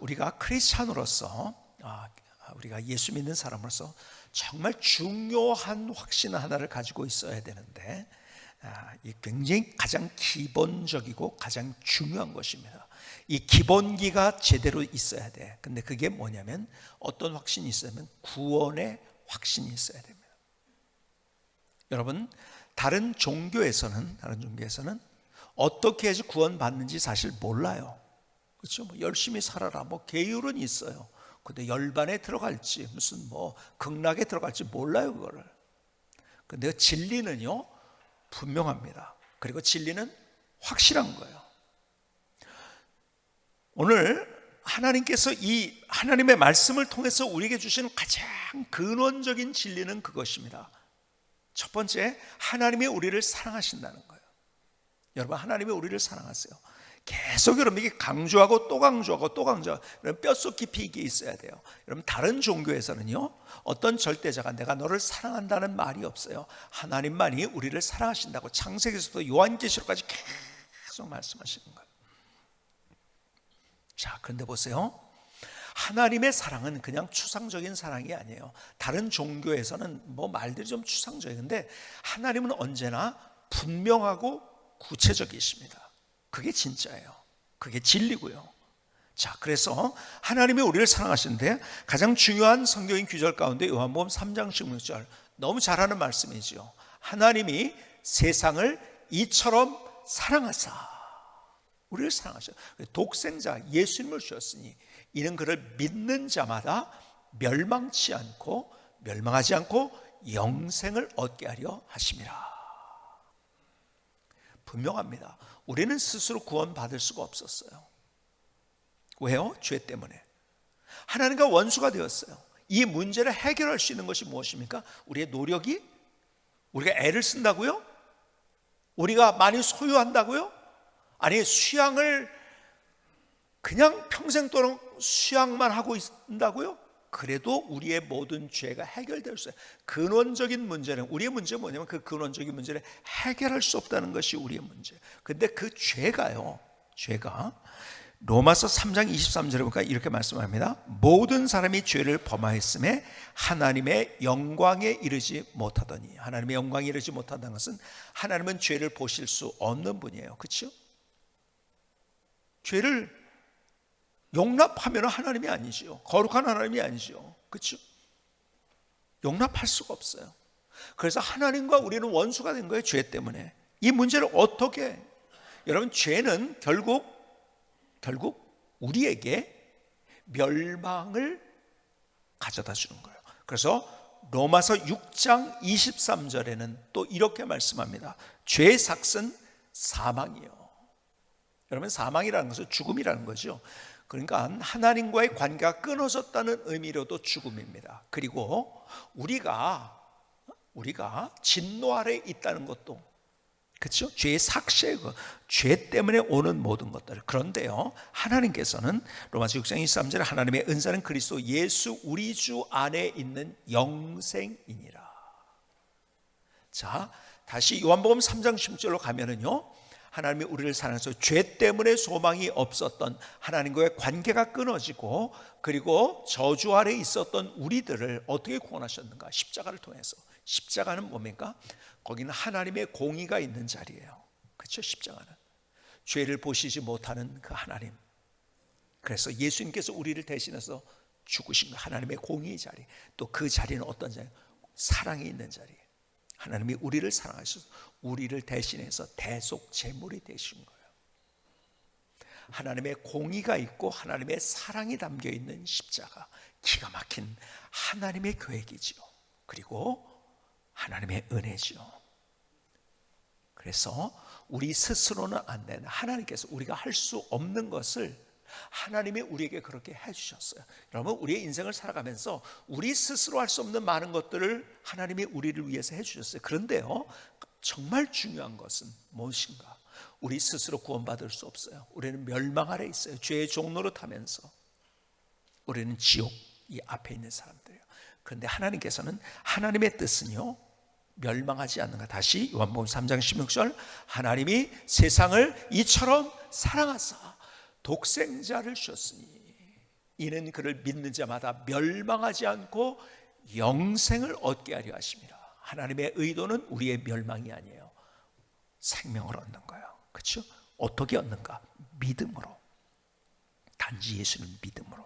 우리가 크리스찬으로서, 우리가 예수 믿는 사람으로서 정말 중요한 확신 하나를 가지고 있어야 되는데, 이 굉장히 가장 기본적이고 가장 중요한 것입니다. 이 기본기가 제대로 있어야 돼. 근데 그게 뭐냐면, 어떤 확신이 있으면 구원의 확신이 있어야 됩니다. 여러분, 다른 종교에서는 어떻게 해서 구원받는지 사실 몰라요. 그렇죠? 열심히 살아라, 계율은 있어요. 근데 열반에 들어갈지 무슨 극락에 들어갈지 몰라요, 그거를. 근데 진리는요 분명합니다. 그리고 진리는 확실한 거예요. 오늘 하나님께서 이 하나님의 말씀을 통해서 우리에게 주시는 가장 근원적인 진리는 그것입니다. 첫 번째, 하나님이 우리를 사랑하신다는 거예요. 여러분, 하나님이 우리를 사랑하세요. 계속 여러분에게 강조하고 또 강조하고 또 강조하고, 여러분 뼛속 깊이 이게 있어야 돼요. 여러분, 다른 종교에서는요 어떤 절대자가 내가 너를 사랑한다는 말이 없어요. 하나님만이 우리를 사랑하신다고 창세기에서부터 요한계시록까지 계속 말씀하시는 거예요. 자, 그런데 보세요, 하나님의 사랑은 그냥 추상적인 사랑이 아니에요. 다른 종교에서는 말들이 좀 추상적인데, 하나님은 언제나 분명하고 구체적이십니다. 그게 진짜예요. 그게 진리고요. 자, 그래서 하나님이 우리를 사랑하시는데 가장 중요한 성경인 규절 가운데 요한복음 3장 16절, 너무 잘하는 말씀이죠. 하나님이 세상을 이처럼 사랑하사, 우리를 사랑하셔. 독생자 예수님을 주셨으니 이는 그를 믿는 자마다 멸망하지 않고 영생을 얻게 하려 하심이라. 분명합니다. 우리는 스스로 구원받을 수가 없었어요. 왜요? 죄 때문에. 하나님과 원수가 되었어요. 이 문제를 해결할 수 있는 것이 무엇입니까? 우리의 노력이? 우리가 애를 쓴다고요? 우리가 많이 소유한다고요? 아니, 수양을 그냥 평생 동안 수양만 하고 있다고요? 그래도 우리의 모든 죄가 해결될 수 있어요. 근원적인 문제는, 우리의 문제는 뭐냐면 그 근원적인 문제를 해결할 수 없다는 것이 우리의 문제. 근데 그 죄가 로마서 3장 23절에 보니까 이렇게 말씀합니다. 모든 사람이 죄를 범하였음에 하나님의 영광에 이르지 못하더니. 하나님의 영광에 이르지 못한다는 것은 하나님은 죄를 보실 수 없는 분이에요. 그렇죠? 죄를 용납하면 하나님이 아니죠. 거룩한 하나님이 아니죠. 그렇죠? 용납할 수가 없어요. 그래서 하나님과 우리는 원수가 된 거예요. 죄 때문에. 이 문제를 어떻게, 여러분, 죄는 결국 우리에게 멸망을 가져다 주는 거예요. 그래서 로마서 6장 23절에는 또 이렇게 말씀합니다. 죄의 삭은 사망이요. 여러분, 사망이라는 것은 죽음이라는 거죠. 그러니까 하나님과의 관계가 끊어졌다는 의미로도 죽음입니다. 그리고 우리가 진노 아래 있다는 것도, 그렇죠? 죄의 삭시예요. 죄 때문에 오는 모든 것들. 그런데요, 하나님께서는 로마서 6장 23절에 하나님의 은사는 그리스도 예수 우리 주 안에 있는 영생이니라. 자, 다시 요한복음 3장 10절로 가면은요, 하나님이 우리를 사랑해서 죄 때문에 소망이 없었던, 하나님과의 관계가 끊어지고 그리고 저주 아래 있었던 우리들을 어떻게 구원하셨는가? 십자가를 통해서. 십자가는 뭡니까? 거기는 하나님의 공의가 있는 자리예요. 그렇죠? 십자가는 죄를 보시지 못하는 그 하나님. 그래서 예수님께서 우리를 대신해서 죽으신 거, 하나님의 공의의 자리. 또 그 자리는 어떤 자리예요? 사랑이 있는 자리예요. 하나님이 우리를 사랑하셔서 우리를 대신해서 대속 제물이 되신 거예요. 하나님의 공의가 있고 하나님의 사랑이 담겨 있는 십자가, 기가 막힌 하나님의 계획이죠. 그리고 하나님의 은혜죠. 그래서 우리 스스로는 안 되는, 하나님께서 우리가 할 수 없는 것을 하나님이 우리에게 그렇게 해주셨어요. 여러분, 우리의 인생을 살아가면서 우리 스스로 할 수 없는 많은 것들을 하나님이 우리를 위해서 해주셨어요. 그런데요, 정말 중요한 것은 무엇인가? 우리 스스로 구원받을 수 없어요. 우리는 멸망 아래 있어요. 죄의 종로로 타면서 우리는 지옥 이 앞에 있는 사람들이에요. 그런데 하나님께서는, 하나님의 뜻은요, 멸망하지 않는가. 다시 요한복음 3장 16절, 하나님이 세상을 이처럼 사랑하사 독생자를 주셨으니. 이는 그를 믿는 자마다 멸망하지 않고 영생을 얻게 하려 하심이라. 하나님의 의도는 우리의 멸망이 아니에요. 생명을 얻는 거예요. 그렇죠? 어떻게 얻는가? 믿음으로. 단지 예수는 믿음으로.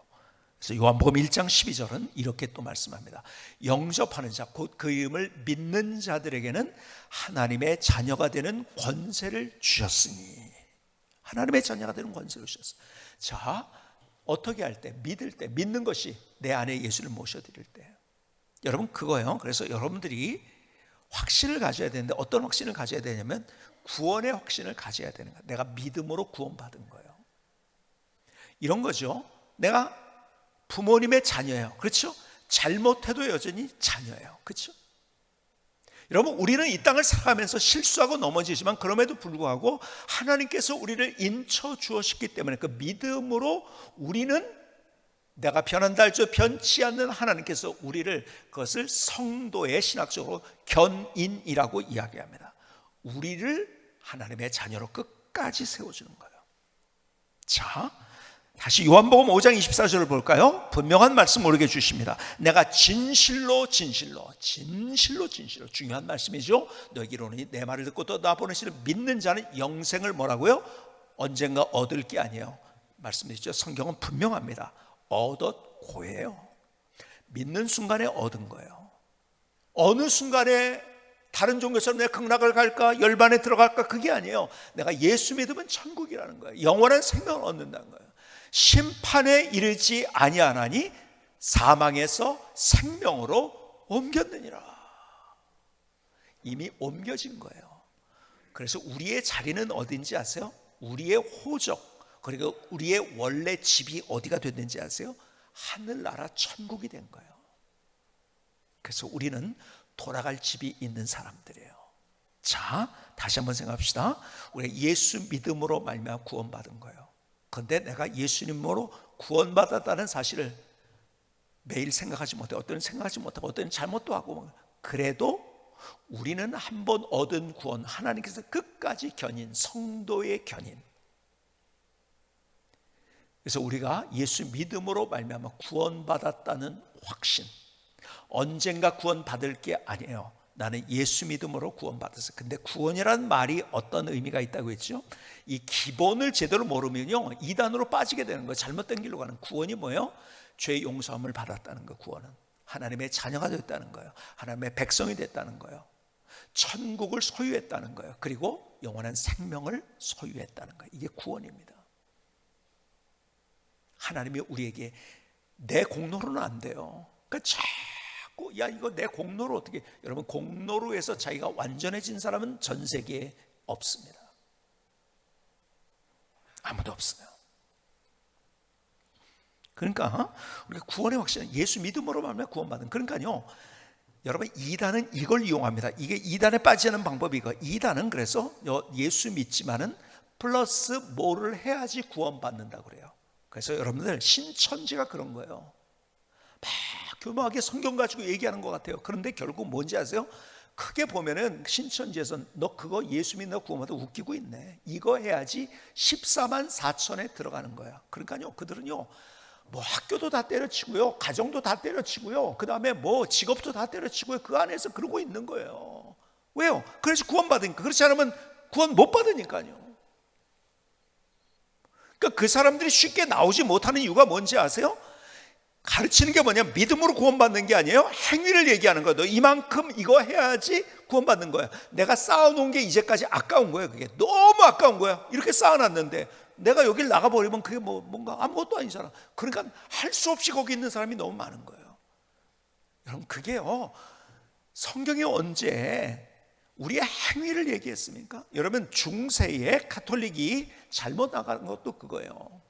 그래서 요한복음 1장 12절은 이렇게 또 말씀합니다. 영접하는 자, 곧 그 이름을 믿는 자들에게는 하나님의 자녀가 되는 권세를 주셨으니. 하나님의 자녀가 되는 권세를 주셨어요. 자, 어떻게 할 때? 믿을 때, 믿는 것이 내 안에 예수를 모셔드릴 때. 여러분, 그거예요. 그래서 여러분들이 확신을 가져야 되는데, 어떤 확신을 가져야 되냐면 구원의 확신을 가져야 되는 거예요. 내가 믿음으로 구원받은 거예요. 이런 거죠. 내가 부모님의 자녀예요. 그렇죠? 잘못해도 여전히 자녀예요. 그렇죠? 여러분, 우리는 이 땅을 살아가면서 실수하고 넘어지지만 그럼에도 불구하고 하나님께서 우리를 인쳐 주었기 때문에 그 믿음으로 우리는 내가 변한다 할지어 변치 않는 하나님께서 우리를, 그것을 성도의 신학적으로 견인이라고 이야기합니다. 우리를 하나님의 자녀로 끝까지 세워주는 거예요. 자, 다시 요한복음 5장 24절을 볼까요? 분명한 말씀 모르게 주십니다. 내가 진실로 중요한 말씀이죠. 너희로는 내 말을 듣고 또 나 보내시를 믿는 자는 영생을 뭐라고요? 언젠가 얻을 게 아니에요. 말씀드렸죠. 성경은 분명합니다. 얻었고예요. 믿는 순간에 얻은 거예요. 어느 순간에 다른 종교처럼 내가 극락을 갈까, 열반에 들어갈까, 그게 아니에요. 내가 예수 믿으면 천국이라는 거예요. 영원한 생명을 얻는다는 거예요. 심판에 이르지 아니하나니 사망에서 생명으로 옮겼느니라. 이미 옮겨진 거예요. 그래서 우리의 자리는 어딘지 아세요? 우리의 호적, 그리고 우리의 원래 집이 어디가 됐는지 아세요? 하늘나라 천국이 된 거예요. 그래서 우리는 돌아갈 집이 있는 사람들이에요. 자, 다시 한번 생각합시다. 우리가 예수 믿음으로 말미암아 구원받은 거예요. 그런데 내가 예수님으로 구원받았다는 사실을 매일 생각하지 못해요. 어떤 생각하지 못하고 어떤 잘못도 하고. 그래도 우리는 한 번 얻은 구원, 하나님께서 끝까지 견인, 성도의 견인. 그래서 우리가 예수 믿음으로 말미암아 구원받았다는 확신, 언젠가 구원받을 게 아니에요. 나는 예수 믿음으로 구원받았어요. 근데 구원이라는 말이 어떤 의미가 있다고 했죠? 이 기본을 제대로 모르면요, 이단으로 빠지게 되는 거예요. 잘못된 길로 가는. 구원이 뭐예요? 죄 용서함을 받았다는 거. 구원은 하나님의 자녀가 됐다는 거예요. 하나님의 백성이 됐다는 거예요. 천국을 소유했다는 거예요. 그리고 영원한 생명을 소유했다는 거예요. 이게 구원입니다. 하나님이 우리에게 내 공로로는 안 돼요. 그러니까 자꾸 야 이거 내 공로로 어떻게, 여러분, 공로로 해서 자기가 완전해진 사람은 전 세계에 없습니다. 아무도 없어요. 그러니까 우리가 구원의 확신은 예수 믿음으로 말미암아 구원받은. 그러니까요, 여러분, 이단은 이걸 이용합니다. 이게 이단에 빠지는 방법이 이거. 이단은 그래서 예수 믿지만은 플러스 뭐를 해야지 구원받는다 그래요. 그래서 여러분들, 신천지가 그런 거예요. 막 교묘하게 성경 가지고 얘기하는 것 같아요. 그런데 결국 뭔지 아세요? 크게 보면은 신천지에서 너 그거 예수 믿는 구원받아 웃기고 있네, 이거 해야지 14만 4천에 들어가는 거야. 그러니까요, 그들은요, 뭐 학교도 다 때려치고요, 가정도 다 때려치고요, 그 다음에 뭐 직업도 다 때려치고요, 그 안에서 그러고 있는 거예요. 왜요? 그래서 구원받으니까. 그렇지 않으면 구원 못 받으니까요. 그러니까 그 사람들이 쉽게 나오지 못하는 이유가 뭔지 아세요? 가르치는 게 뭐냐? 믿음으로 구원받는 게 아니에요. 행위를 얘기하는 거예요. 너 이만큼 이거 해야지 구원받는 거야. 내가 쌓아놓은 게 이제까지 아까운 거예요. 그게 너무 아까운 거야. 이렇게 쌓아놨는데 내가 여길 나가버리면 그게 뭔가 아무것도 아니잖아. 그러니까 할 수 없이 거기 있는 사람이 너무 많은 거예요. 여러분, 그게요, 성경이 언제 우리의 행위를 얘기했습니까? 여러분, 중세에 가톨릭이 잘못 나가는 것도 그거예요.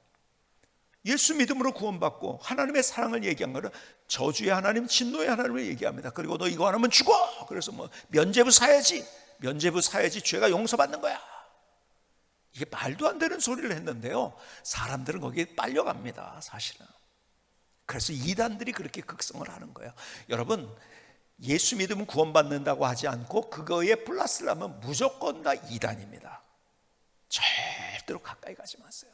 예수 믿음으로 구원받고 하나님의 사랑을 얘기한 거는 저주의 하나님, 진노의 하나님을 얘기합니다. 그리고 너 이거 안 하면 죽어. 그래서 뭐 면죄부 사야지, 죄가 용서받는 거야. 이게 말도 안 되는 소리를 했는데요, 사람들은 거기에 빨려갑니다, 사실은. 그래서 이단들이 그렇게 극성을 하는 거예요. 여러분, 예수 믿으면 구원받는다고 하지 않고 그거에 플러스를 하면 무조건 다 이단입니다. 절대로 가까이 가지 마세요.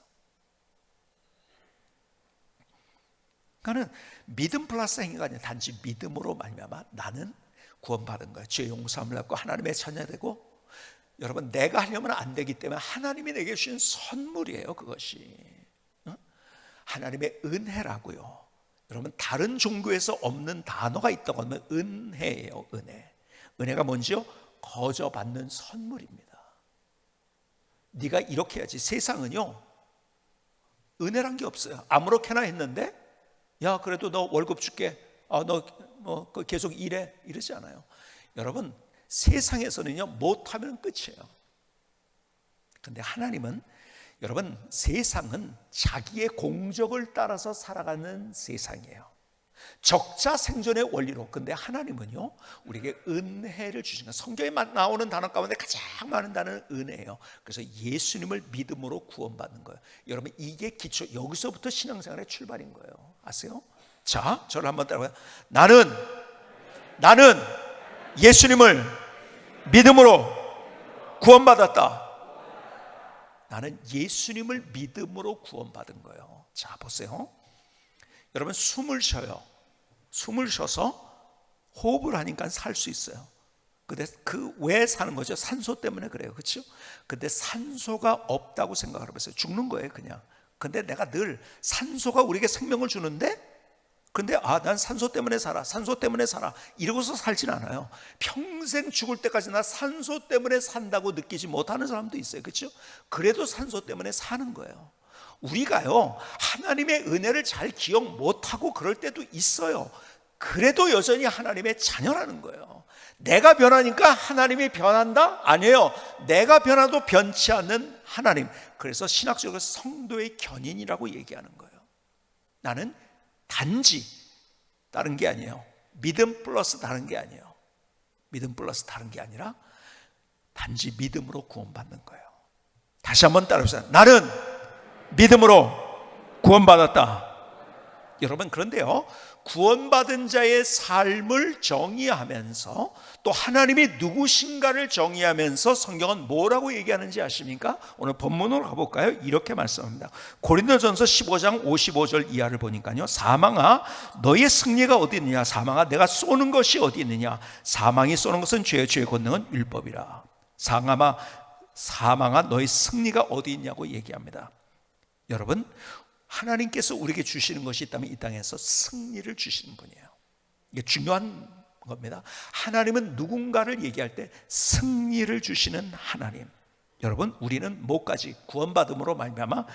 그러니까는 믿음 플러스 행위가 아니라 단지 믿음으로 말미암아 나는 구원받은 거예요. 죄 용서함을 받고 하나님의 자녀되고, 여러분 내가 하려면 안 되기 때문에 하나님이 내게 주신 선물이에요. 그것이 하나님의 은혜라고요. 여러분 다른 종교에서 없는 단어가 있다고 하면 은혜예요. 은혜가 뭔지요? 거저 받는 선물입니다. 네가 이렇게 해야지. 세상은요 은혜란 게 없어요. 아무렇게나 했는데 야 그래도 너 월급 줄게, 너 뭐 계속 일해, 이러지 않아요. 여러분 세상에서는요 못하면 끝이에요. 근데 하나님은, 여러분 세상은 자기의 공적을 따라서 살아가는 세상이에요. 적자생존의 원리로. 근데 하나님은요 우리에게 은혜를 주신 거예요. 성경에 나오는 단어 가운데 가장 많은 단어는 은혜예요. 그래서 예수님을 믿음으로 구원받는 거예요. 여러분 이게 기초, 여기서부터 신앙생활의 출발인 거예요. 아세요? 자, 저를 한번 따라해요. 나는 예수님을 믿음으로 구원받았다. 나는 예수님을 믿음으로 구원받은 거예요. 자 보세요. 여러분 숨을 쉬어요. 숨을 쉬어서 호흡을 하니까 살 수 있어요. 근데 왜 사는 거죠? 산소 때문에 그래요. 그렇죠? 근데 산소가 없다고 생각을 해보세요. 죽는 거예요 그냥. 근데 내가 늘 산소가 우리에게 생명을 주는데, 근데 난 산소 때문에 살아, 산소 때문에 살아 이러고서 살진 않아요. 평생 죽을 때까지 나 산소 때문에 산다고 느끼지 못하는 사람도 있어요. 그렇죠? 그래도 산소 때문에 사는 거예요. 우리가요 하나님의 은혜를 잘 기억 못하고 그럴 때도 있어요. 그래도 여전히 하나님의 자녀라는 거예요. 내가 변하니까 하나님이 변한다? 아니에요. 내가 변화도 변치 않는 하나님. 그래서 신학적으로 성도의 견인이라고 얘기하는 거예요. 나는 단지 다른 게 아니에요. 믿음 플러스 다른 게 아니에요. 믿음 플러스 다른 게 아니라 단지 믿음으로 구원받는 거예요. 다시 한번 따라해보세요. 나는 믿음으로 구원받았다. 여러분 그런데요 구원받은 자의 삶을 정의하면서 또 하나님이 누구신가를 정의하면서 성경은 뭐라고 얘기하는지 아십니까? 오늘 본문으로 가볼까요? 이렇게 말씀합니다. 고린도전서 15장 55절 이하를 보니까요, 사망아 너의 승리가 어디 있느냐, 사망아 내가 쏘는 것이 어디 있느냐, 사망이 쏘는 것은 죄의 권능은 율법이라. 사망아 너의 승리가 어디 있냐고 얘기합니다. 여러분 하나님께서 우리에게 주시는 것이 있다면 이 땅에서 승리를 주시는 분이에요. 이게 중요한 겁니다. 하나님은 누군가를 얘기할 때 승리를 주시는 하나님. 여러분 우리는 뭐까지? 구원받음으로 말미암아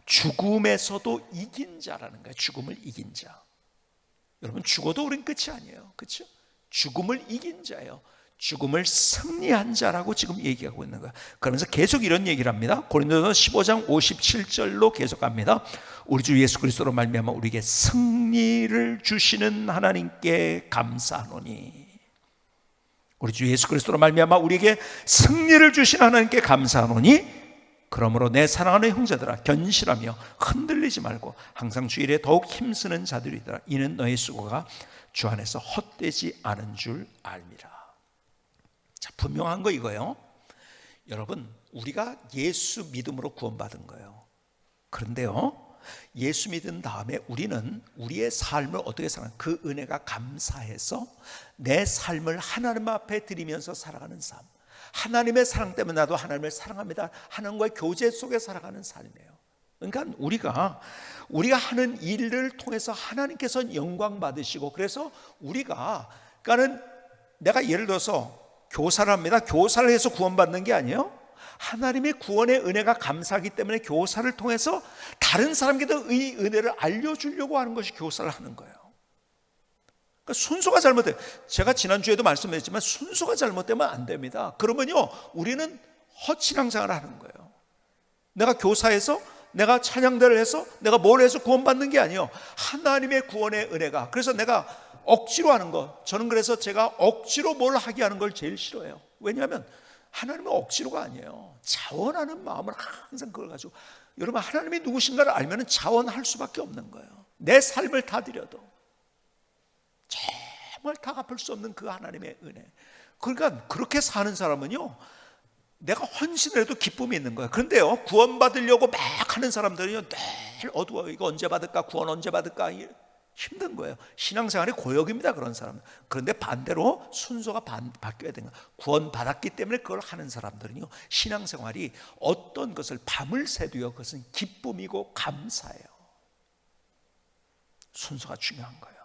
죽음에서도 이긴 자라는 거예요. 죽음을 이긴 자. 여러분 죽어도 우린 끝이 아니에요. 그렇죠? 죽음을 이긴 자예요. 죽음을 승리한 자라고 지금 얘기하고 있는 거예요. 그러면서 계속 이런 얘기를 합니다. 고린도서 15장 57절로 계속 갑니다. 우리 주 예수 그리스도로 말미암아 우리에게 승리를 주시는 하나님께 감사하노니. 우리 주 예수 그리스도로 말미암아 우리에게 승리를 주시는 하나님께 감사하노니. 그러므로 내 사랑하는 형제들아 견실하며 흔들리지 말고 항상 주 일에 더욱 힘쓰는 자들이더라. 이는 너의 수고가 주 안에서 헛되지 않은 줄 알미라. 자, 분명한 거 이거예요. 여러분 우리가 예수 믿음으로 구원받은 거예요. 그런데요 예수 믿은 다음에 우리는 우리의 삶을 어떻게 살아가는, 그 은혜가 감사해서 내 삶을 하나님 앞에 드리면서 살아가는 삶. 하나님의 사랑 때문에 나도 하나님을 사랑합니다. 하나님과의 교제 속에 살아가는 삶이에요. 그러니까 우리가 하는 일을 통해서 하나님께서 영광 받으시고, 그래서 그러니까는 내가 예를 들어서 교사를 합니다. 교사를 해서 구원받는 게 아니에요. 하나님의 구원의 은혜가 감사하기 때문에 교사를 통해서 다른 사람에게도 이 은혜를 알려주려고 하는 것이 교사를 하는 거예요. 그러니까 순서가 잘못돼요. 제가 지난주에도 말씀드렸지만 순서가 잘못되면 안 됩니다. 그러면요 우리는 헛신앙생활을 하는 거예요. 내가 교사해서 내가 찬양대를 해서 내가 뭘 해서 구원받는 게 아니에요. 하나님의 구원의 은혜가. 그래서 내가 억지로 하는 거, 저는 그래서 제가 억지로 뭘 하게 하는 걸 제일 싫어해요. 왜냐하면 하나님은 억지로가 아니에요. 자원하는 마음을 항상 그걸 가지고, 여러분 하나님이 누구신가를 알면 자원할 수밖에 없는 거예요. 내 삶을 다 드려도 정말 다 갚을 수 없는 그 하나님의 은혜. 그러니까 그렇게 사는 사람은요 내가 헌신을 해도 기쁨이 있는 거예요. 그런데요 구원받으려고 막 하는 사람들은요 늘 어두워요. 이거 언제 받을까, 구원 언제 받을까. 힘든 거예요. 신앙생활이 고역입니다, 그런 사람은. 그런데 반대로 순서가 바뀌어야 되는 거예요. 구원받았기 때문에 그걸 하는 사람들은요, 신앙생활이 어떤 것을 밤을 새도요, 그것은 기쁨이고 감사예요. 순서가 중요한 거예요.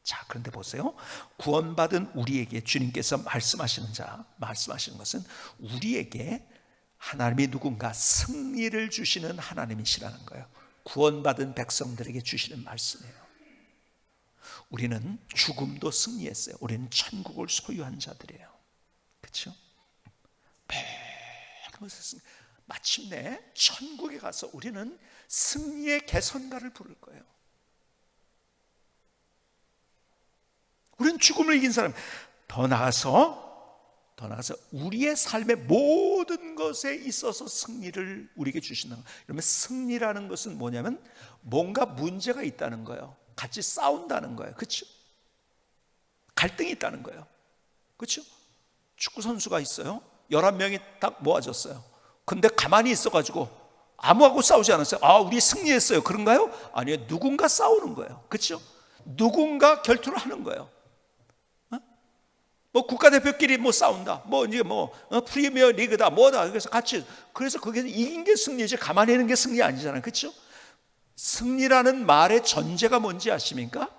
자, 그런데 보세요. 구원받은 우리에게 주님께서 말씀하시는 것은 우리에게 하나님이 누군가 승리를 주시는 하나님이시라는 거예요. 구원받은 백성들에게 주시는 말씀이에요. 우리는 죽음도 승리했어요. 우리는 천국을 소유한 자들이에요. 그렇죠? 마침내 천국에 가서 우리는 승리의 개선가를 부를 거예요. 우리는 죽음을 이긴 사람. 더 나아가서 우리의 삶의 모든 것에 있어서 승리를 우리에게 주시는 거예요. 그러면 승리라는 것은 뭐냐면 뭔가 문제가 있다는 거예요. 같이 싸운다는 거예요. 그렇죠? 갈등이 있다는 거예요. 그렇죠? 축구 선수가 있어요. 11명이 딱 모아졌어요. 근데 가만히 있어가지고 아무하고 싸우지 않았어요. 아, 우리 승리했어요. 그런가요? 아니요. 누군가 싸우는 거예요. 그렇죠? 누군가 결투를 하는 거예요. 뭐 국가대표끼리 뭐 싸운다. 뭐 이제 프리미어 리그다. 뭐다. 그래서 거기서 이긴 게 승리지 가만히 있는 게 승리 아니잖아요. 그렇죠? 승리라는 말의 전제가 뭔지 아십니까?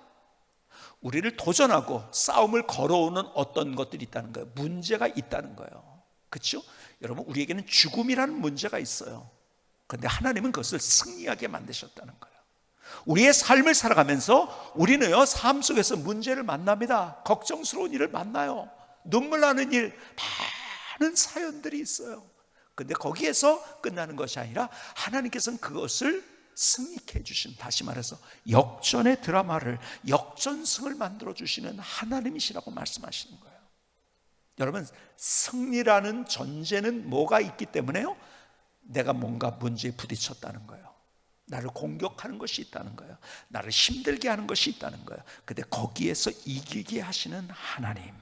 우리를 도전하고 싸움을 걸어오는 어떤 것들이 있다는 거예요. 문제가 있다는 거예요. 그렇죠? 여러분, 우리에게는 죽음이라는 문제가 있어요. 그런데 하나님은 그것을 승리하게 만드셨다는 거예요. 우리의 삶을 살아가면서 우리는요, 삶 속에서 문제를 만납니다. 걱정스러운 일을 만나요. 눈물 나는 일, 많은 사연들이 있어요. 그런데 거기에서 끝나는 것이 아니라 하나님께서는 그것을 승리케 해주신, 다시 말해서 역전의 드라마를, 역전승을 만들어주시는 하나님이시라고 말씀하시는 거예요. 여러분, 승리라는 전제는 뭐가 있기 때문에요? 내가 뭔가 문제에 부딪혔다는 거예요. 나를 공격하는 것이 있다는 거예요. 나를 힘들게 하는 것이 있다는 거예요. 근데 거기에서 이기게 하시는 하나님.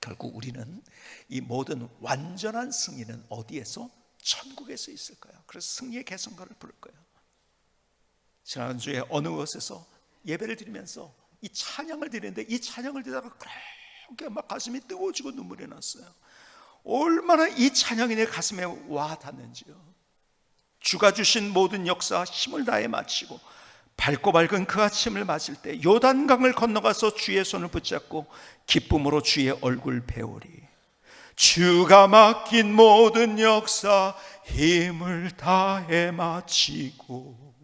결국 우리는 이 모든 완전한 승리는 어디에서? 천국에서 있을 거예요. 그래서 승리의 개선가를 부를 거예요. 지난주에 어느 곳에서 예배를 드리면서 이 찬양을 드리는데, 이 찬양을 드리다가 그렇게 막 가슴이 뜨거워지고 눈물이 났어요. 얼마나 이 찬양이 내 가슴에 와 닿는지요. 주가 주신 모든 역사 힘을 다해 마치고 밝고 밝은 그 아침을 맞을 때 요단강을 건너가서 주의 손을 붙잡고 기쁨으로 주의 얼굴 배우리. 주가 맡긴 모든 역사 힘을 다해 마치고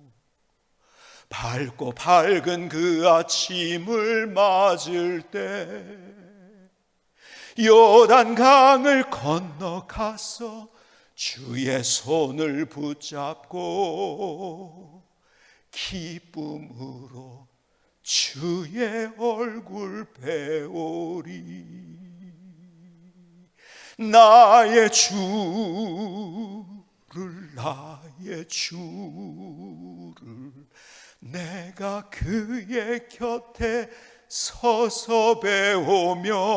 밝고 밝은 그 아침을 맞을 때 요단강을 건너가서 주의 손을 붙잡고 기쁨으로 주의 얼굴 배우리. 나의 주를 내가 그의 곁에 서서 배우며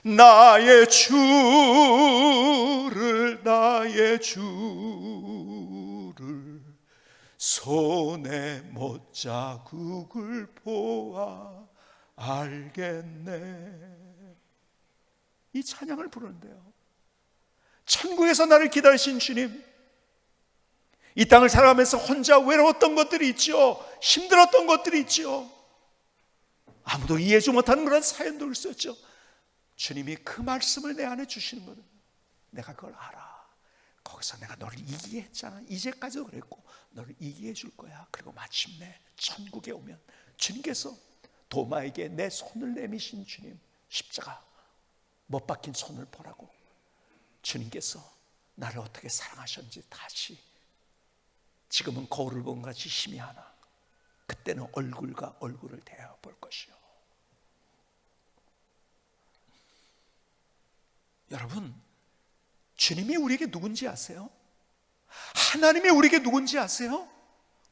나의 주를 손에 못자국을 보아 알겠네. 이 찬양을 부르는데요, 천국에서 나를 기다리신 주님, 이 땅을 살아가면서 혼자 외로웠던 것들이 있죠. 힘들었던 것들이 있죠. 아무도 이해하지 못하는 그런 사연도 있었죠. 주님이 그 말씀을 내 안에 주시는 거는 내가 그걸 알아. 거기서 내가 너를 이기게 했잖아. 이제까지도 그랬고 너를 이기게 해줄 거야. 그리고 마침내 천국에 오면 주님께서 도마에게 내 손을 내미신 주님, 십자가 못 박힌 손을 보라고 주님께서 나를 어떻게 사랑하셨는지 다시, 지금은 거울을 본 같이 희미하나 그때는 얼굴과 얼굴을 대하여 볼 것이요. 여러분, 주님이 우리에게 누군지 아세요? 하나님이 우리에게 누군지 아세요?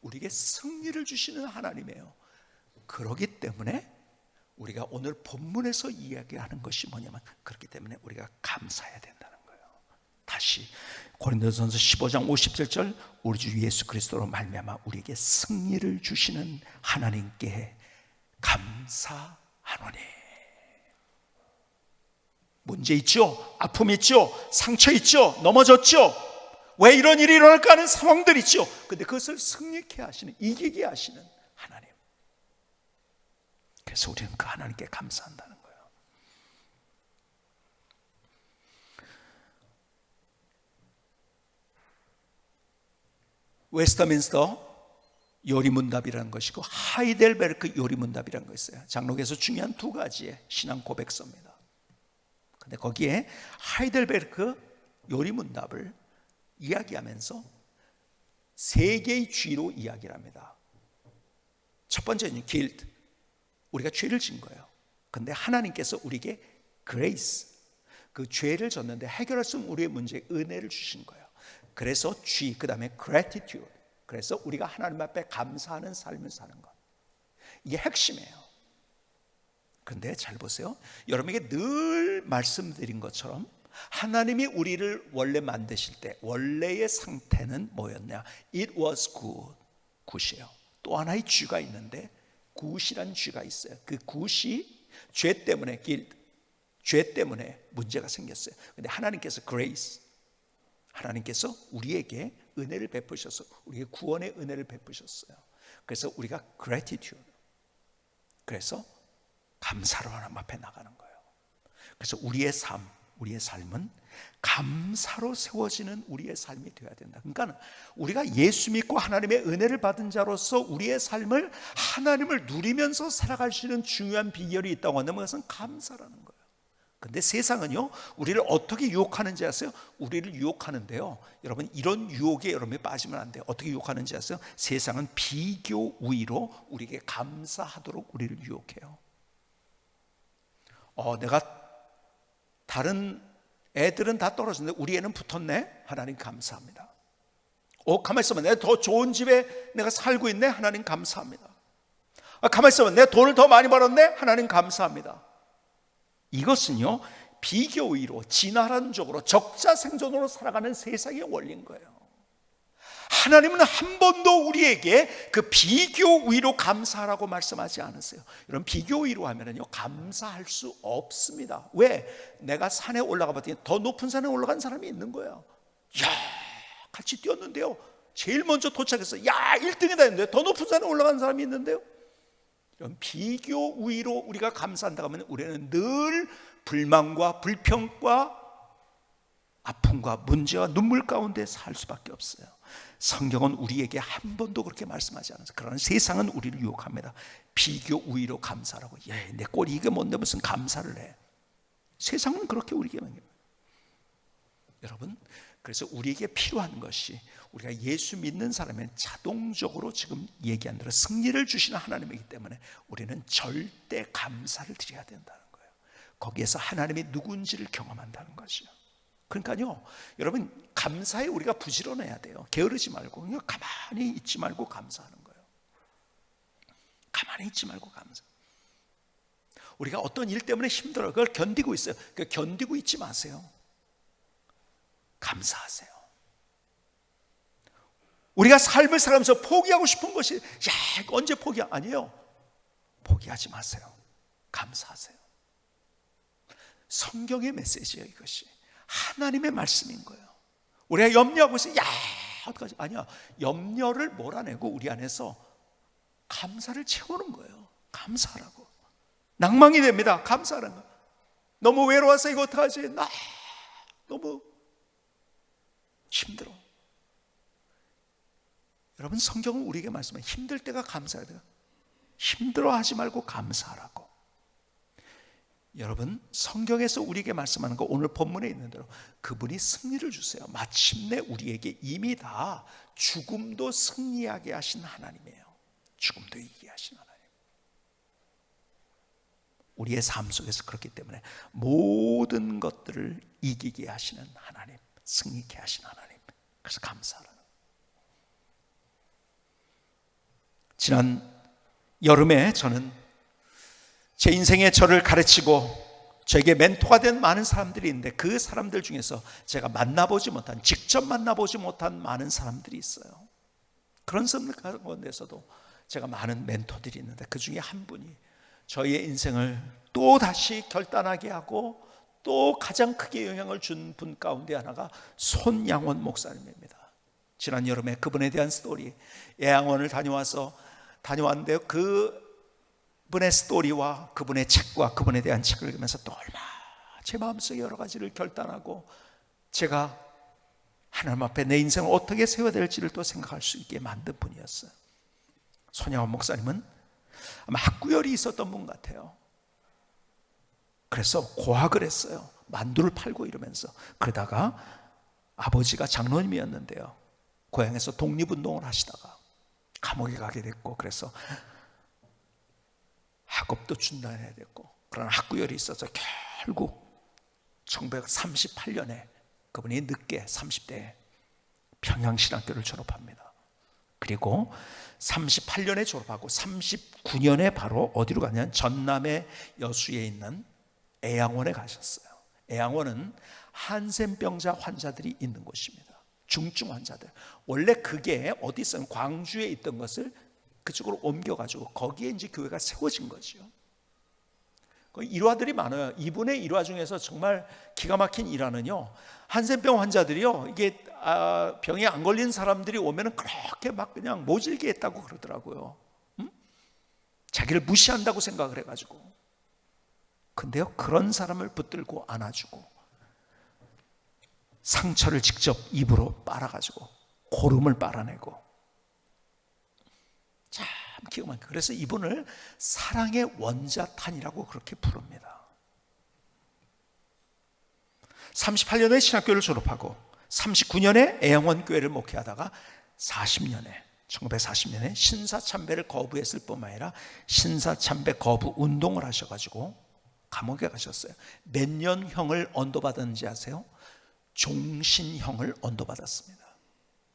우리에게 승리를 주시는 하나님이에요. 그렇기 때문에 우리가 오늘 본문에서 이야기하는 것이 뭐냐면, 그렇기 때문에 우리가 감사해야 된다는 거예요. 다시 고린도전서 15장 57절 우리 주 예수 그리스도로 말미암아 우리에게 승리를 주시는 하나님께 감사하노니. 문제 있죠? 아픔 있죠? 상처 있죠? 넘어졌죠? 왜 이런 일이 일어날까 하는 상황들 있죠? 근데 그것을 승리케 하시는, 이기게 하시는 하나님. 그래서 우리는 그 하나님께 감사한다는 거예요. 웨스터민스터 요리문답이라는 것이고 하이델베르크 요리문답이라는 거 있어요. 장로교에서 중요한 두 가지의 신앙 고백서입니다. 근데 거기에 하이델베르크 요리문답을 이야기하면서 세 개의 쥐로 이야기를 합니다. 첫 번째는 guilt, 우리가 죄를 진 거예요. 근데 하나님께서 우리에게 grace, 그 죄를 졌는데 해결할 수 없는 우리의 문제에 은혜를 주신 거예요. 그래서 G, 그 다음에 gratitude, 그래서 우리가 하나님 앞에 감사하는 삶을 사는 것, 이게 핵심이에요. 근데 잘 보세요. 여러분에게 늘 말씀드린 것처럼 하나님이 우리를 원래 만드실 때 원래의 상태는 뭐였냐? It was good, 굿이에요. 또 하나의 쥐가 있는데 굿이란 쥐가 있어요. 그 굿이 죄 때문에 죄 때문에 문제가 생겼어요. 근데 하나님께서 grace, 하나님께서 우리에게 은혜를 베푸셔서 우리에게 구원의 은혜를 베푸셨어요. 그래서 우리가 gratitude, 그래서 감사로 하나님 앞에 나가는 거예요. 그래서 우리의 삶은 감사로 세워지는 우리의 삶이 되어야 된다. 그러니까 우리가 예수 믿고 하나님의 은혜를 받은 자로서 우리의 삶을 하나님을 누리면서 살아갈 수 있는 중요한 비결이 있다고 한다면 그것은 감사라는 거예요. 근데 세상은요, 우리를 어떻게 유혹하는지 아세요? 우리를 유혹하는데요, 여러분 이런 유혹에 여러분이 빠지면 안 돼요. 어떻게 유혹하는지 아세요? 세상은 비교 우위로 우리에게 감사하도록 우리를 유혹해요. 내가 다른 애들은 다 떨어졌는데 우리 애는 붙었네? 하나님 감사합니다. 가만히 있으면 내가 더 좋은 집에 내가 살고 있네? 하나님 감사합니다. 가만히 있으면 내가 돈을 더 많이 벌었네? 하나님 감사합니다. 이것은요, 비교의로 진화론적으로 적자생존으로 살아가는 세상의 원리인 거예요. 하나님은 한 번도 우리에게 그 비교의로 감사하라고 말씀하지 않으세요. 여러분, 비교의로 하면은요, 감사할 수 없습니다. 왜? 내가 산에 올라가 봤더니 더 높은 산에 올라간 사람이 있는 거예요. 야, 같이 뛰었는데요, 제일 먼저 도착해서 야, 1등이다 했는데 더 높은 산에 올라간 사람이 있는데요. 이런 비교 우위로 우리가 감사한다고 하면 우리는 늘 불만과 불평과 아픔과 문제와 눈물 가운데 살 수밖에 없어요. 성경은 우리에게 한 번도 그렇게 말씀하지 않아서, 그러나 세상은 우리를 유혹합니다. 비교 우위로 감사라고. 내 꼴이 이게 뭔데 무슨 감사를 해. 세상은 그렇게 우리에게 말합니다. 여러분, 그래서 우리에게 필요한 것이, 우리가 예수 믿는 사람은 자동적으로 지금 얘기한 대로 승리를 주시는 하나님이기 때문에 우리는 절대 감사를 드려야 된다는 거예요. 거기에서 하나님이 누군지를 경험한다는 것이요. 그러니까요, 여러분, 감사에 우리가 부지런해야 돼요. 게으르지 말고 그냥 가만히 있지 말고 감사하는 거예요. 가만히 있지 말고 감사. 우리가 어떤 일 때문에 힘들어요. 그걸 견디고 있어요. 견디고 있지 마세요. 감사하세요. 우리가 삶을 살아가면서 포기하고 싶은 것이, 언제 포기야? 아니에요. 포기하지 마세요. 감사하세요. 성경의 메시지예요. 이것이 하나님의 말씀인 거예요. 우리가 염려하고 있어요. 어떡하지? 아니야. 염려를 몰아내고 우리 안에서 감사를 채우는 거예요. 감사하라고. 낭망이 됩니다. 감사하는 거. 너무 외로워서 이거 어떡하지? 나 너무 힘들어. 여러분, 성경은 우리에게 말씀해, 힘들 때가 감사해야 돼요. 힘들어하지 말고 감사하라고. 여러분, 성경에서 우리에게 말씀하는 거, 오늘 본문에 있는 대로 그분이 승리를 주세요. 마침내 우리에게 이미 다 죽음도 승리하게 하신 하나님이에요. 죽음도 이기게 하신 하나님. 우리의 삶 속에서 그렇기 때문에 모든 것들을 이기게 하시는 하나님, 승리케 하신 하나님. 그래서 감사하라는. 지난 여름에 저는 제 인생에 저를 가르치고 저에게 멘토가 된 많은 사람들이 있는데 그 사람들 중에서 제가 직접 만나보지 못한 많은 사람들이 있어요. 그런 사람들 가운데서도 제가 많은 멘토들이 있는데 그 중에 한 분이 저희의 인생을 또 다시 결단하게 하고 또 가장 크게 영향을 준 분 가운데 하나가 손양원 목사님입니다. 지난 여름에 그분에 대한 스토리, 애양원을 다녀왔는데요, 그분의 스토리와 그분의 책과 그분에 대한 책을 읽으면서 또 얼마나 제 마음속에 여러 가지를 결단하고 제가 하나님 앞에 내 인생을 어떻게 세워야 될지를 또 생각할 수 있게 만든 분이었어요. 손양원 목사님은 아마 학구열이 있었던 분 같아요. 그래서 고학을 했어요. 만두를 팔고 이러면서. 그러다가 아버지가 장로님이었는데요, 고향에서 독립운동을 하시다가 감옥에 가게 됐고, 그래서 학업도 중단해야 됐고, 그러나 학구열이 있어서 결국 1938년에 그분이 늦게 30대에 평양신학교를 졸업합니다. 그리고 38년에 졸업하고 39년에 바로 어디로 가냐면 전남의 여수에 있는 애양원에 가셨어요. 애양원은 한센병자 환자들이 있는 곳입니다. 중증 환자들. 원래 그게 어디 있어요? 광주에 있던 것을 그쪽으로 옮겨가지고 거기에 이제 교회가 세워진 거죠. 일화들이 많아요. 이분의 일화 중에서 정말 기가 막힌 일화는요, 한센병 환자들이요, 이게 병에 안 걸린 사람들이 오면은 그렇게 막 그냥 모질게 했다고 그러더라고요. 자기를 무시한다고 생각을 해가지고. 근데요, 그런 사람을 붙들고 안아주고 상처를 직접 입으로 빨아가지고 고름을 빨아내고, 참 기가 막혀요. 그래서 이분을 사랑의 원자탄이라고 그렇게 부릅니다. 38년에 신학교를 졸업하고 39년에 애양원교회를 목회하다가 1940년에 신사참배를 거부했을 뿐만 아니라 신사참배 거부 운동을 하셔가지고 감옥에 가셨어요. 몇 년형을 언도받았는지 아세요? 종신형을 언도받았습니다.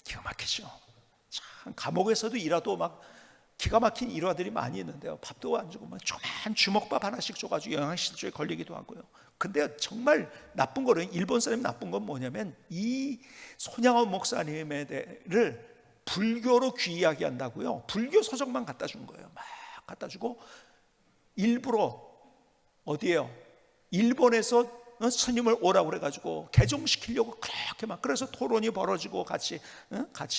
기가 막히죠. 참 감옥에서도 일하도 막 기가 막힌 일화들이 많이 있는데요, 밥도 안 주고 막 조그만 주먹밥 하나씩 줘가지고 영양실조에 걸리기도 하고요. 근데 정말 나쁜 거는, 일본 사람이 나쁜 건 뭐냐면 이 손양원 목사님을 불교로 귀하게 한다고요, 불교 서적만 갖다 준 거예요. 막 갖다 주고 일부러 어디에요? 일본에서 스님을 오라고 그래가지고 개종시키려고 그렇게 막, 그래서 토론이 벌어지고 같이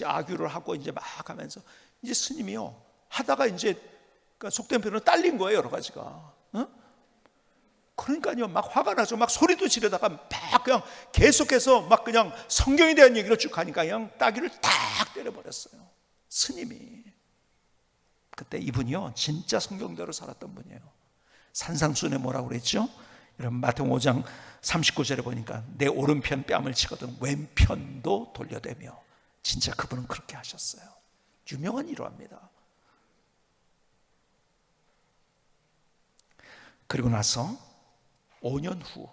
아규를 하고 이제 막 하면서 이제 스님이요 하다가 이제 속된 표현으로 딸린 거예요, 여러 가지가. 그러니까요, 막 화가 나죠. 막 소리도 지르다가 막 그냥 계속해서 막 그냥 성경에 대한 얘기를 쭉 하니까 그냥 따귀를 딱 때려버렸어요, 스님이. 그때 이분이요 진짜 성경대로 살았던 분이에요. 산상수훈에 뭐라고 그랬죠? 여러분 마태복음 5장 39절에 보니까 내 오른편 뺨을 치거든 왼편도 돌려대며, 진짜 그분은 그렇게 하셨어요. 유명한 일화입니다. 그리고 나서 5년 후,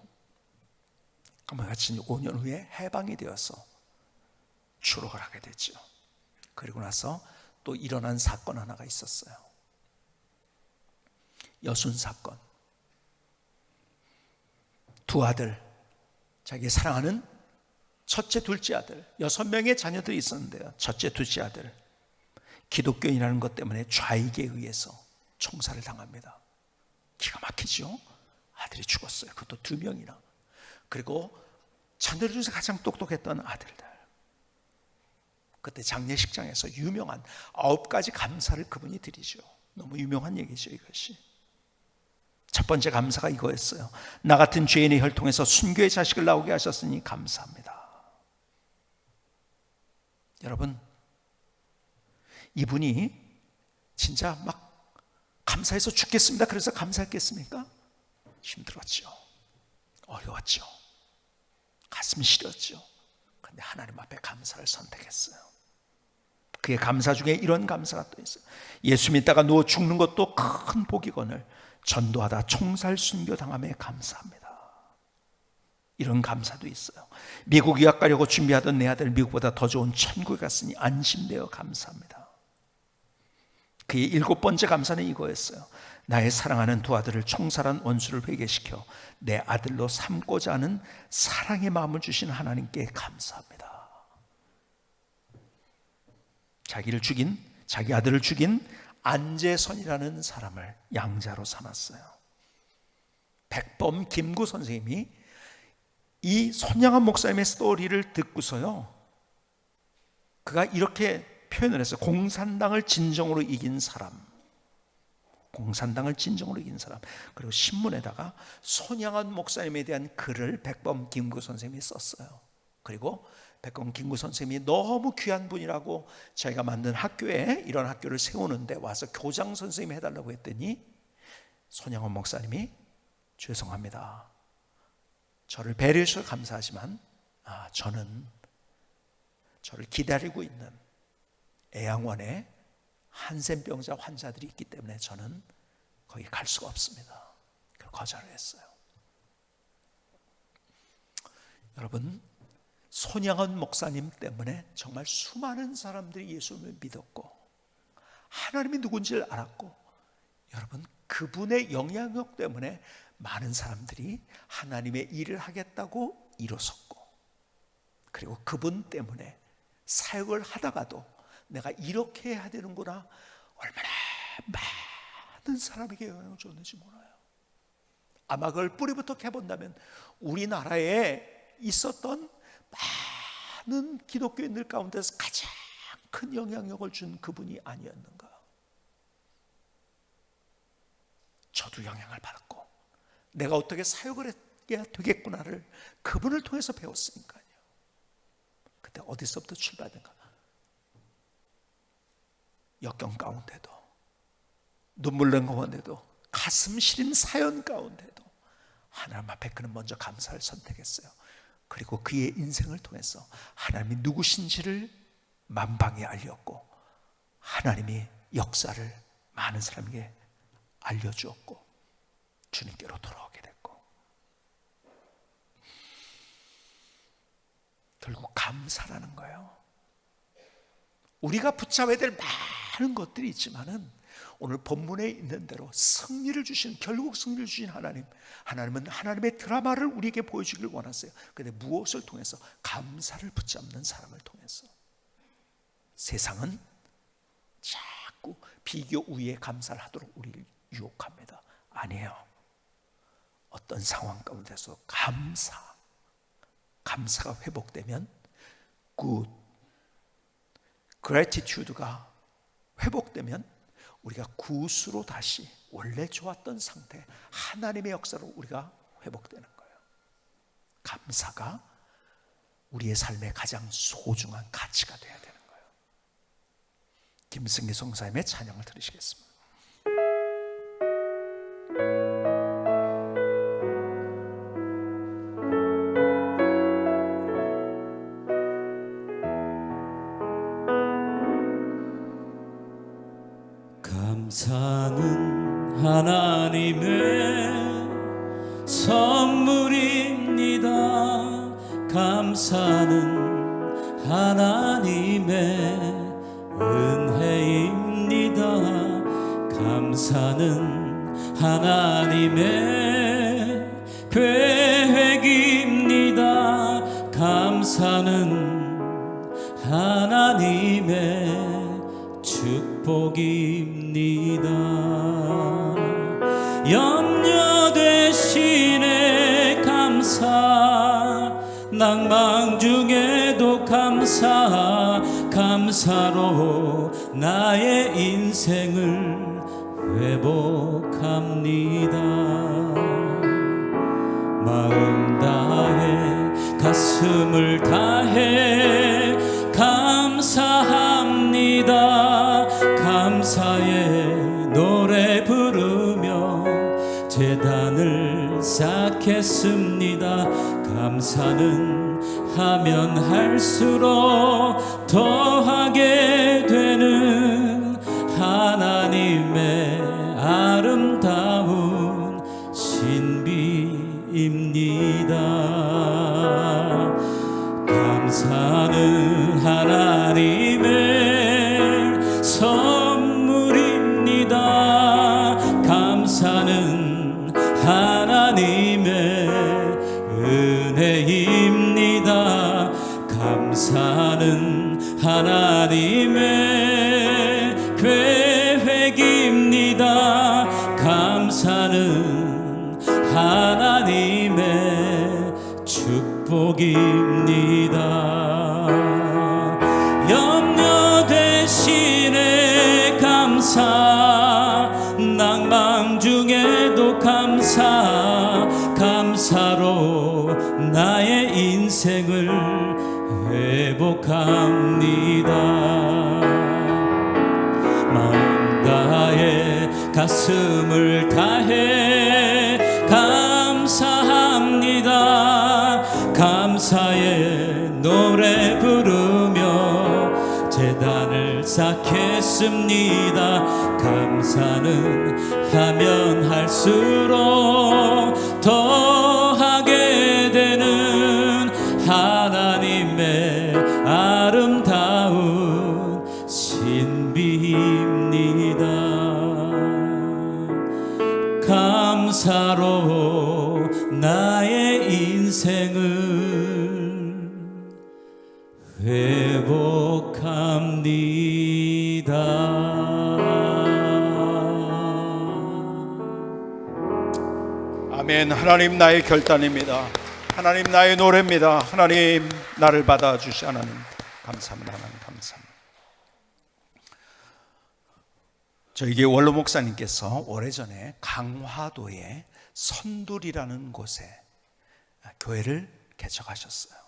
같이 5년 후에 해방이 되어서 추록을 하게 됐죠. 그리고 나서 또 일어난 사건 하나가 있었어요. 여순 사건. 두 아들, 자기 사랑하는 첫째, 둘째 아들, 6명의 자녀들이 있었는데요, 첫째, 둘째 아들 기독교인이라는 것 때문에 좌익에 의해서 총살을 당합니다. 기가 막히죠? 아들이 죽었어요. 그것도 2명이나. 그리고 자녀들 중에서 가장 똑똑했던 아들들, 그때 장례식장에서 유명한 9가지 감사를 그분이 드리죠. 너무 유명한 얘기죠, 이것이. 첫 번째 감사가 이거였어요. 나 같은 죄인의 혈통에서 순교의 자식을 나오게 하셨으니 감사합니다. 여러분, 이분이 진짜 막 감사해서 죽겠습니다, 그래서 감사했겠습니까? 힘들었죠. 어려웠죠. 가슴이 시렸죠. 그런데 하나님 앞에 감사를 선택했어요. 그의 감사 중에 이런 감사가 또 있어요. 예수 믿다가 누워 죽는 것도 큰 복이거늘 전도하다 총살 순교당함에 감사합니다. 이런 감사도 있어요. 미국 유학 가려고 준비하던 내 아들 미국보다 더 좋은 천국에 갔으니 안심되어 감사합니다. 그의 7번째 감사는 이거였어요. 나의 사랑하는 두 아들을 총살한 원수를 회개시켜 내 아들로 삼고자 하는 사랑의 마음을 주신 하나님께 감사합니다. 자기 아들을 죽인 안재선이라는 사람을 양자로 삼았어요. 백범 김구 선생님이 이 손양한 목사님의 스토리를 듣고서요, 그가 이렇게 표현을 했어요. 공산당을 진정으로 이긴 사람. 그리고 신문에다가 손양한 목사님에 대한 글을 백범 김구 선생님이 썼어요. 그리고 백범 김구 선생님이 너무 귀한 분이라고 저희가 만든 학교에 이런 학교를 세우는데 와서 교장 선생님이 해달라고 했더니 손양원 목사님이 죄송합니다, 저를 배려해 주셔서 감사하지만 저는 저를 기다리고 있는 애양원에 한센병자 환자들이 있기 때문에 저는 거기 갈 수가 없습니다. 그래서 거절을 했어요. 여러분, 손양원 목사님 때문에 정말 수많은 사람들이 예수님을 믿었고 하나님이 누군지를 알았고, 여러분, 그분의 영향력 때문에 많은 사람들이 하나님의 일을 하겠다고 일어섰고, 그리고 그분 때문에 사역을 하다가도 내가 이렇게 해야 되는구나, 얼마나 많은 사람에게 영향을 줬는지 몰라요. 아마 그걸 뿌리부터 캐본다면 우리나라에 있었던 많은 기독교인들 가운데서 가장 큰 영향력을 준 그분이 아니었는가. 저도 영향을 받았고 내가 어떻게 사역을 해야 되겠구나를 그분을 통해서 배웠으니까요. 그때 어디서부터 출발된가? 역경 가운데도, 눈물 난 가운데도, 가슴 시린 사연 가운데도 하나님 앞에 그는 먼저 감사를 선택했어요. 그리고 그의 인생을 통해서 하나님이 누구신지를 만방에 알렸고 하나님이 역사를 많은 사람에게 알려주었고 주님께로 돌아오게 됐고, 결국 감사라는 거예요. 우리가 붙잡아야 될 많은 것들이 있지만은 오늘 본문에 있는 대로 승리를 주신, 결국 승리를 주신 하나님은 하나님의 드라마를 우리에게 보여주길 원하세요. 그런데 무엇을 통해서? 감사를 붙잡는 사람을 통해서. 세상은 자꾸 비교 우위에 감사를 하도록 우리를 유혹합니다. 아니에요. 어떤 상황 가운데서 감사가 회복되면 good, gratitude가 회복되면 우리가 굿으로 다시 원래 좋았던 상태, 하나님의 역사로 우리가 회복되는 거예요. 감사가 우리의 삶의 가장 소중한 가치가 되어야 되는 거예요. 김승기 성사님의 찬양을 들으시겠습니다. 감사는 하나님의 선물입니다. 감사는 하나님의 은혜입니다. 감사는 하나님의 계획입니다. 감사는 하나님의 축복입니다. 염려 대신에 감사, 낭망 중에도 감사로 나의 인생을 회복합니다. 마음 다해 가슴을 다해 감사합니다. 감사의 노래 부르며 제단을 쌓겠습니다. 감사는 하면 할수록 더하게 되는 하나님의 아름다운 신비입니다. 감사는 하나님의 선물입니다. 감사는 감사는 하나님의 계획입니다. 감사는 하나님의 축복입니다. 염려 대신에 감사, 낭망 중에도 감사로 나의 인생을 회복합니다. 마음 다해 가슴을 다해 감사합니다. 감사의 노래 부르며 제단을 쌓겠습니다. 감사는 하면 할수록 더하게 되는 하나님의 아름다운 신비입니다. 감사로 나의 인생을 회복합니다. 아멘. 하나님 나의 결단입니다. 하나님 나의 노래입니다. 하나님 나를 받아주시 하나님 감사합니다. 하나님 감사합니다. 저에게 원로 목사님께서 오래전에 강화도의 선둘이라는 곳에 교회를 개척하셨어요.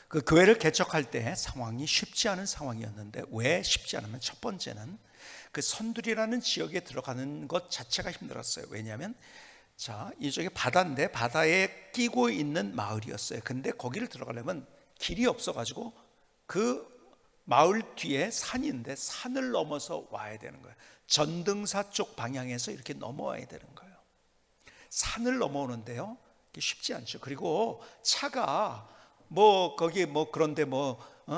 그 교회를 개척할 때 상황이 쉽지 않은 상황이었는데, 왜 쉽지 않으면 첫 번째는 그 선둘이라는 지역에 들어가는 것 자체가 힘들었어요. 왜냐하면 이쪽에 바다인데 바다에 끼고 있는 마을이었어요. 근데 거기를 들어가려면 길이 없어가지고 그 마을 뒤에 산인데 산을 넘어서 와야 되는 거예요. 전등사 쪽 방향에서 이렇게 넘어와야 되는 거예요. 산을 넘어오는데요, 쉽지 않죠. 그리고 차가 거기 그런데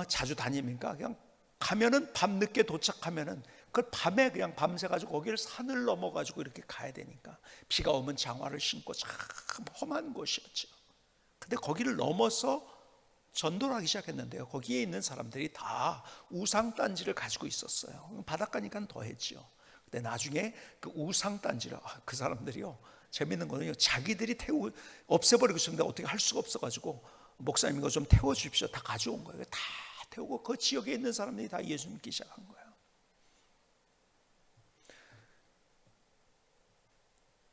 자주 다닙니까? 그냥 가면은 밤 늦게 도착하면은 그걸 밤에 그냥 밤새가지고 거기를 산을 넘어가지고 이렇게 가야 되니까 비가 오면 장화를 신고 참 험한 곳이었죠. 근데 거기를 넘어서 전도를 하기 시작했는데요, 거기에 있는 사람들이 다 우상단지를 가지고 있었어요. 바닷가니까 더 했죠. 근데 나중에 그 우상단지를 그 사람들이요, 재밌는 거는요, 자기들이 없애버리고 싶은데 어떻게 할 수가 없어가지고 목사님 이거 좀 태워주십시오. 다 가져온 거예요. 다 태우고 그 지역에 있는 사람들이 다 예수 믿기 시작한 거예요.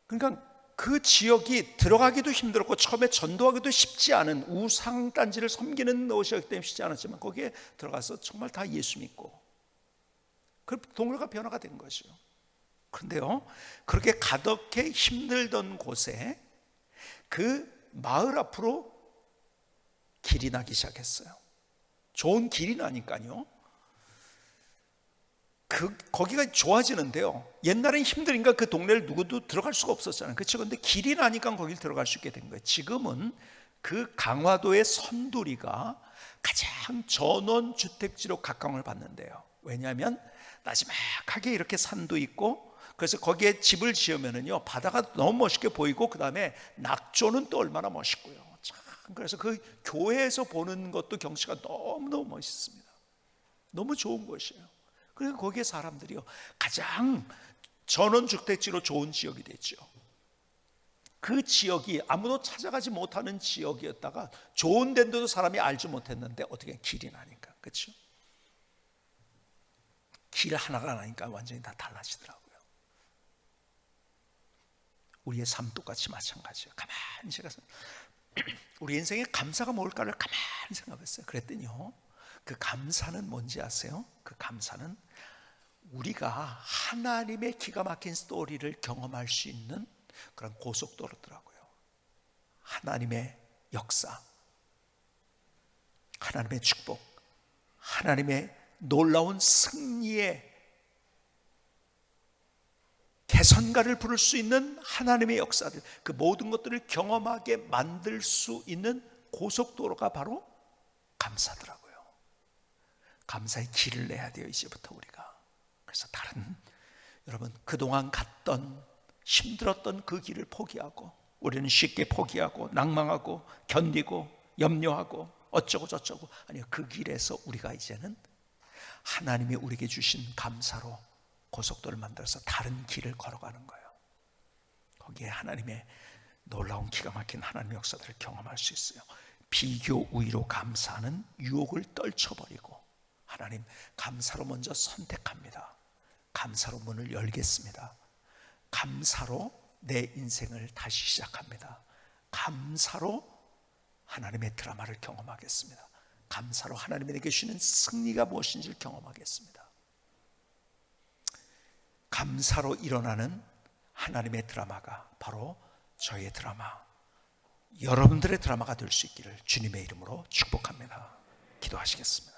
그러니까 그 지역이 들어가기도 힘들었고 처음에 전도하기도 쉽지 않은 우상단지를 섬기는 곳이었기 때문에 쉽지 않았지만, 거기에 들어가서 정말 다 예수 믿고 그 동네가 변화가 된 거죠. 그런데요, 그렇게 가덕해 힘들던 곳에 그 마을 앞으로 길이 나기 시작했어요. 좋은 길이 나니까요, 거기가 좋아지는데요, 옛날엔 힘드니까 그 동네를 누구도 들어갈 수가 없었잖아요. 그렇죠? 근데 길이 나니까 거길 들어갈 수 있게 된 거예요. 지금은 그 강화도의 선두리가 가장 전원 주택지로 각광을 받는데요. 왜냐하면 나지막하게 이렇게 산도 있고, 그래서 거기에 집을 지으면은요, 바다가 너무 멋있게 보이고, 그 다음에 낙조는 또 얼마나 멋있고요. 참, 그래서 그 교회에서 보는 것도 경치가 너무너무 멋있습니다. 너무 좋은 곳이에요. 그래서 거기에 사람들이요, 가장 전원주택지로 좋은 지역이 됐죠. 그 지역이 아무도 찾아가지 못하는 지역이었다가 좋은 데인데도 사람이 알지 못했는데 어떻게 길이 나니까, 그렇죠? 길 하나가 나니까 완전히 다 달라지더라고요. 우리의 삶 똑같이 마찬가지예요. 가만히 제가 우리 인생에 감사가 뭘까를 가만히 생각했어요. 그랬더니요, 그 감사는 뭔지 아세요? 그 감사는 우리가 하나님의 기가 막힌 스토리를 경험할 수 있는 그런 고속도로더라고요. 하나님의 역사, 하나님의 축복, 하나님의 놀라운 승리의 개선가를 부를 수 있는 하나님의 역사들, 그 모든 것들을 경험하게 만들 수 있는 고속도로가 바로 감사더라고요. 감사의 길을 내야 돼요, 이제부터 우리가. 그래서 여러분 그동안 갔던 힘들었던 그 길을 포기하고, 우리는 쉽게 포기하고 낭망하고 견디고 염려하고 어쩌고 저쩌고. 아니요, 그 길에서 우리가 이제는 하나님이 우리에게 주신 감사로 고속도로를 만들어서 다른 길을 걸어가는 거예요. 거기에 하나님의 놀라운 기가 막힌 하나님의 역사들을 경험할 수 있어요. 비교 우위로 감사하는 유혹을 떨쳐버리고 하나님 감사로 먼저 선택합니다. 감사로 문을 열겠습니다. 감사로 내 인생을 다시 시작합니다. 감사로 하나님의 드라마를 경험하겠습니다. 감사로 하나님이 내게 주시는 승리가 무엇인지를 경험하겠습니다. 감사로 일어나는 하나님의 드라마가 바로 저의 드라마, 여러분들의 드라마가 될 수 있기를 주님의 이름으로 축복합니다. 기도하시겠습니다.